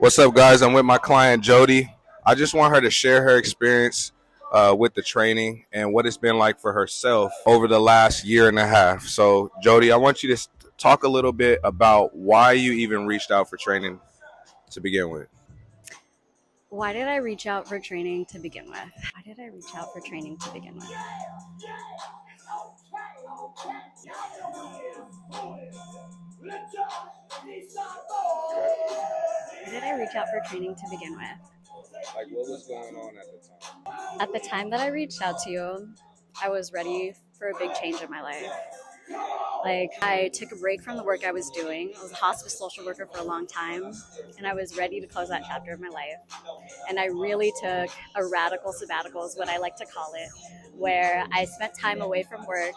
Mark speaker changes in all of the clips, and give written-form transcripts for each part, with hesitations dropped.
Speaker 1: What's up, guys? I'm with my client, Jody. I just want her to share her experience with the training and what it's been like for herself over the last year and a half. So, Jody, I want you to talk a little bit about why you even reached out for training to begin with.
Speaker 2: Why did I reach out for training to begin with? Why did I reach out for training to begin with? Why did I reach out for training to begin with?
Speaker 1: Like, what was going on at the time?
Speaker 2: At the time that I reached out to you, I was ready for a big change in my life. Like, I took a break from the work I was doing. I was a hospice social worker for a long time, and I was ready to close that chapter of my life. And I really took a radical sabbatical, is what I like to call it, where I spent time away from work.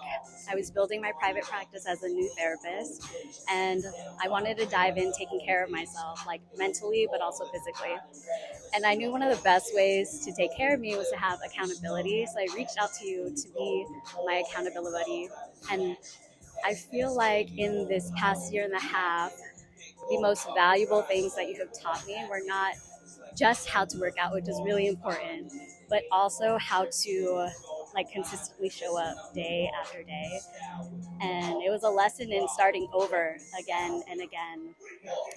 Speaker 2: I was building my private practice as a new therapist, and I wanted to dive in taking care of myself, like mentally, but also physically. And I knew one of the best ways to take care of me was to have accountability. So I reached out to you to be my accountability buddy. And I feel like in this past year and a half, the most valuable things that you have taught me were not just how to work out, which is really important, but also how to like consistently show up day after day. And it was a lesson in starting over again and again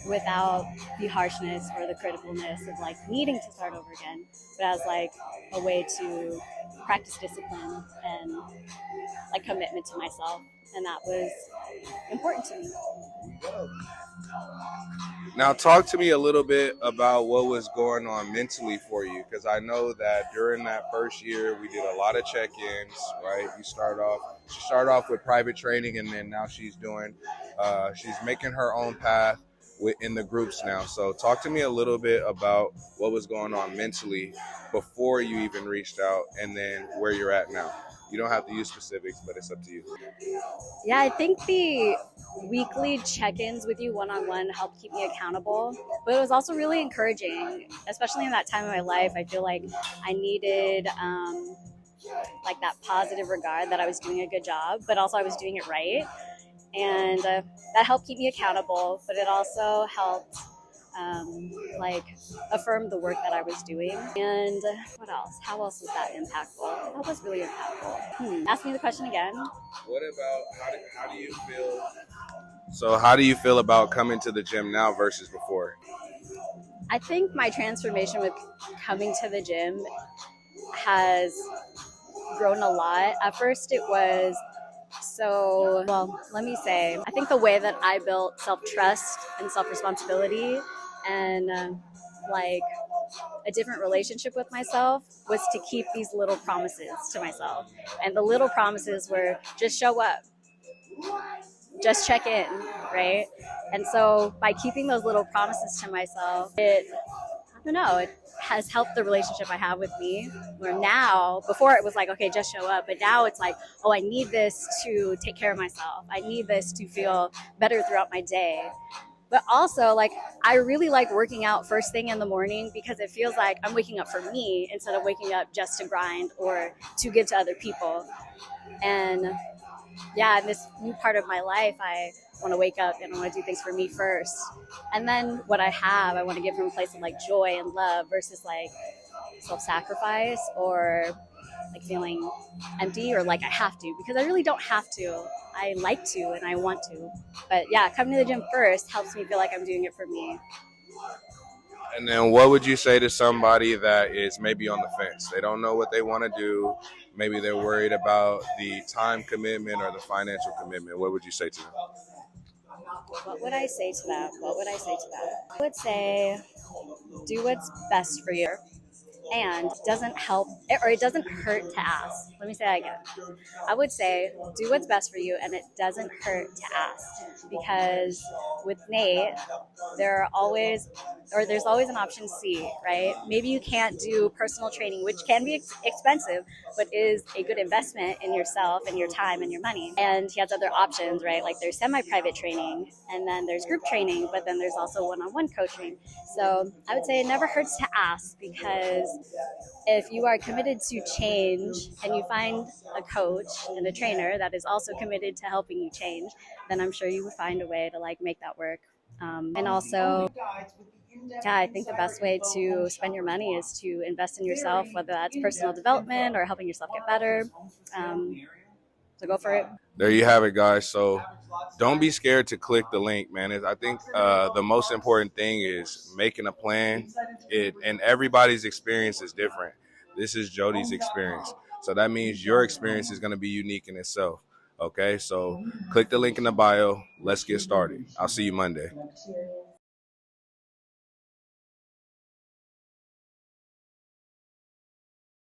Speaker 2: without the harshness or the criticalness of like needing to start over again, but as like a way to practice discipline and like commitment to myself. And that was important to me.
Speaker 1: Now, talk to me a little bit about what was going on mentally for you, because I know that during that first year we did a lot of check-ins, right? She started off with private training, and then now she's making her own path in the groups now. So talk to me a little bit about what was going on mentally before you even reached out, and then where you're at now. You don't have to use specifics, but it's up to you.
Speaker 2: Yeah, I think the weekly check-ins with you one-on-one helped keep me accountable, but it was also really encouraging, especially in that time of my life. I feel like I needed like that positive regard that I was doing a good job, but also I was doing it right. And that helped keep me accountable, but it also helped like affirm the work that I was doing. And what else? How else was that impactful? That was really impactful. Ask me the question again.
Speaker 1: What about how do you feel? So how do you feel about coming to the gym now versus before?
Speaker 2: I think my transformation with coming to the gym has grown a lot. At first it was let me say, I think the way that I built self-trust and self-responsibility and like a different relationship with myself was to keep these little promises to myself. And the little promises were just show up, just check in, right? And so by keeping those little promises to myself, I don't know, it has helped the relationship I have with me. Where now, before it was like, okay, just show up. But now it's like, oh, I need this to take care of myself. I need this to feel better throughout my day. But also, like, I really like working out first thing in the morning because it feels like I'm waking up for me instead of waking up just to grind or to give to other people. And yeah, in this new part of my life, I want to wake up and I want to do things for me first. And then what I have, I want to give from a place of like joy and love versus like self-sacrifice or like feeling empty or like I have to, because I really don't have to. I like to and I want to. But yeah, coming to the gym first helps me feel like I'm doing it for me.
Speaker 1: And then what would you say to somebody that is maybe on the fence? They don't know what they want to do. Maybe they're worried about the time commitment or the financial commitment. What would you say to them?
Speaker 2: What would I say to them? What would I say to them? I would say do what's best for you and doesn't help or it doesn't hurt to ask. Let me say that again. I would say do what's best for you and it doesn't hurt to ask, because with Nate there's always an option C, right? Maybe you can't do personal training, which can be expensive, but is a good investment in yourself and your time and your money. And he has other options, right? Like there's semi-private training and then there's group training, but then there's also one-on-one coaching. So I would say it never hurts to ask, because if you are committed to change and you find a coach and a trainer that is also committed to helping you change, then I'm sure you would find a way to like make that work. And also Yeah, I think the best way to spend your money is to invest in yourself, whether that's personal development or helping yourself get better. So go for it.
Speaker 1: There you have it, guys. So don't be scared to click the link, man. I think the most important thing is making a plan. And everybody's experience is different. This is Jody's experience. So that means your experience is going to be unique in itself. Okay, so click the link in the bio. Let's get started. I'll see you Monday.